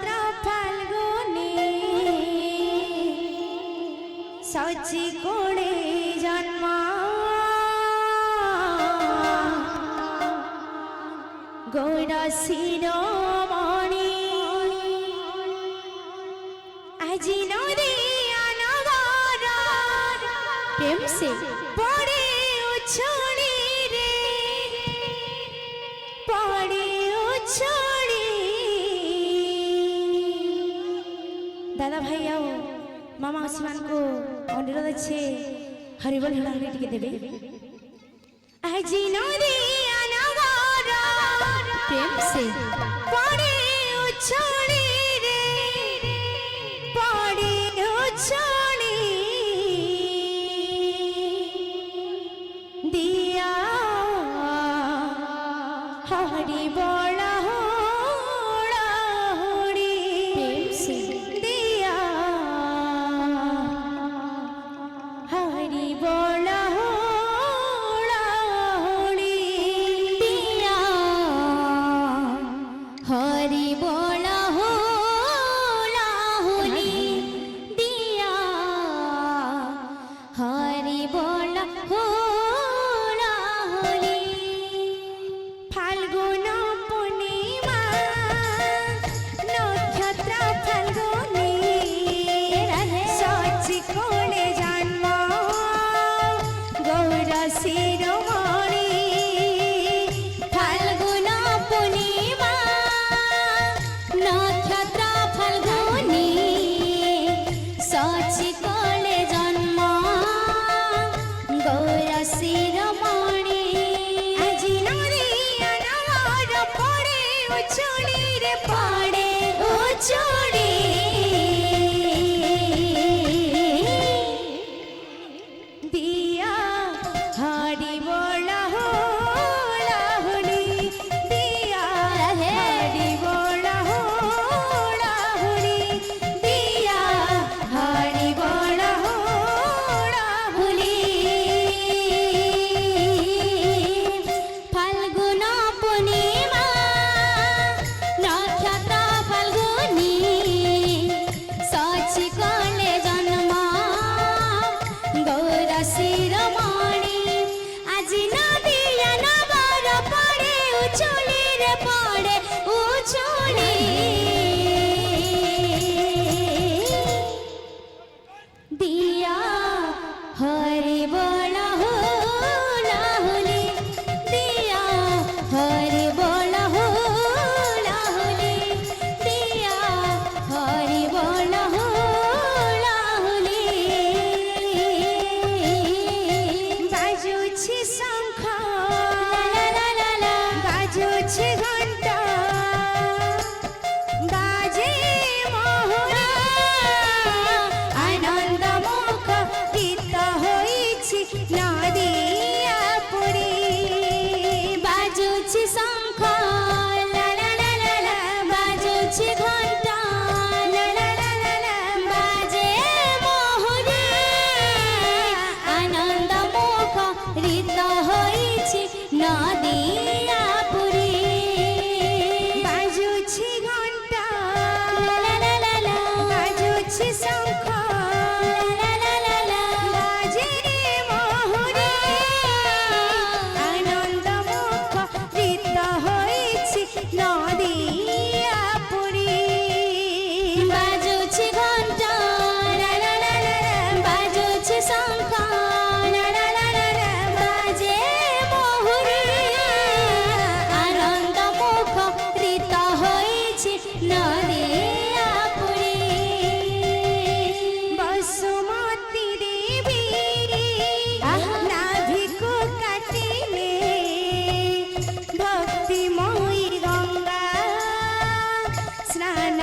নক্ষত্র ফাল্গুনে সচি কোড়ে জন্ম গৌর শিরোমণি আজি নদী আনবার প্রেম সে পড়ে উছড়ি রে পড়ে উছড়ি দাদা ভাই আও মামা আসমানকো অনুরোধ আছে হরিবল হরি টিকে দেবে আজি নদী আনবার প্রেম সে পড়ে উছড়ি রে পড়ে উছড়ি দিয়া হরি বড় হরি প্রেম সে দিয়া হরি বড় হরি দিয়া হরি বড় হরি দিয়া হরি বড় হরি ফাল্গুন পূর্ণিমা নক্ষত্র ফাল্গুনি সচি কোণে জন্ম গৌর শিরোমণি ফাল্গুন পূর্ণিমা নক্ষত্র ফাল্গুনি সচি কোণে জন্ম গৌর শিরোমণি আজি নদী আনবার পড়ে উছড়ি রে পড়ে উছড়ি দিয়া হরি বড় হরি দিয়া হরি বড় হরি দিয়া হরি বড় হরি ফাল্গুন পূর্ণিমা নক্ষত্র ফাল্গুনি সচি কোণে জন্ম গৌর শিরোমণি আজি নদী আনবার পড়ে উছলি রে পড়ে উছলি দিয়া হরি বড় হরি দিয়া হরি বড় হরি দিয়া হরি বড় হরি বাজুছি শঙ্খ বাজুছি ঘণ্টা বাজে মোহরা আনন্দ মুখ গীত হইছি নদিয়া পুরী বাজুছি শঙ্খ বাজুছি ঘণ্টা বাজে মোহরা আনন্দ মুখ গীত হইছি নদিয়া পুরী বাজুছি ঘণ্টা বাজুছি শঙ্খ বাজে মোহরা আনন্দ মুখ গীত হইছি নদিয়া পুরী বাজুছি ঘণ্টা বাজুছি শঙ্খ বাজে মোহরা আনন্দ মুখ গীত হইছি নদিয়া পুরী বসুমতী দেবী নাভিকু কাটিলে ভক্তিময়ী গঙ্গা স্নান